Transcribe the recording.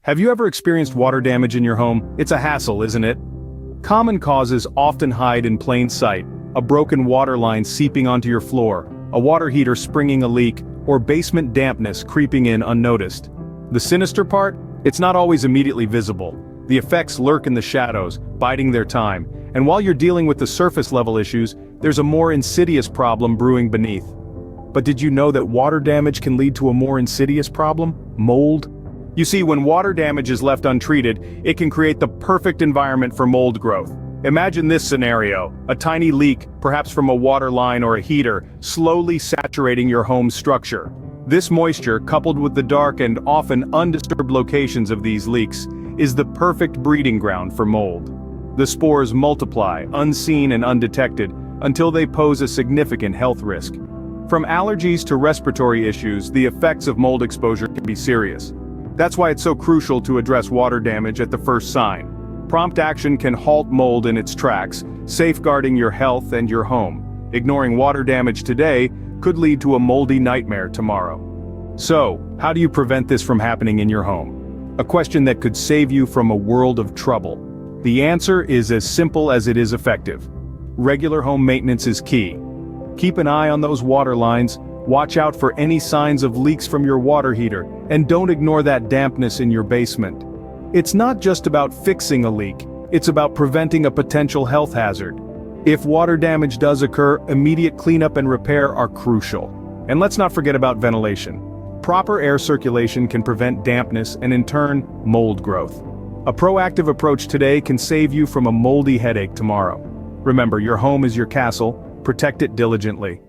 Have you ever experienced water damage in your home? It's a hassle, isn't it? Common causes often hide in plain sight: a broken water line seeping onto your floor, a water heater springing a leak, or basement dampness creeping in unnoticed. The sinister part? It's not always immediately visible. The effects lurk in the shadows, biding their time, and while you're dealing with the surface level issues, there's a more insidious problem brewing beneath. But did you know that water damage can lead to a more insidious problem? Mold? You see, when water damage is left untreated, it can create the perfect environment for mold growth. Imagine this scenario: a tiny leak, perhaps from a water line or a heater, slowly saturating your home's structure. This moisture, coupled with the dark and often undisturbed locations of these leaks, is the perfect breeding ground for mold. The spores multiply, unseen and undetected, until they pose a significant health risk. From allergies to respiratory issues, the effects of mold exposure can be serious. That's why it's so crucial to address water damage at the first sign. Prompt action can halt mold in its tracks, safeguarding your health and your home. Ignoring water damage today could lead to a moldy nightmare tomorrow. So, how do you prevent this from happening in your home? A question that could save you from a world of trouble. The answer is as simple as it is effective. Regular home maintenance is key. Keep an eye on those water lines, watch out for any signs of leaks from your water heater, and don't ignore that dampness in your basement. It's not just about fixing a leak, it's about preventing a potential health hazard. If water damage does occur, immediate cleanup and repair are crucial. And let's not forget about ventilation. Proper air circulation can prevent dampness and in turn, mold growth. A proactive approach today can save you from a moldy headache tomorrow. Remember, your home is your castle, protect it diligently.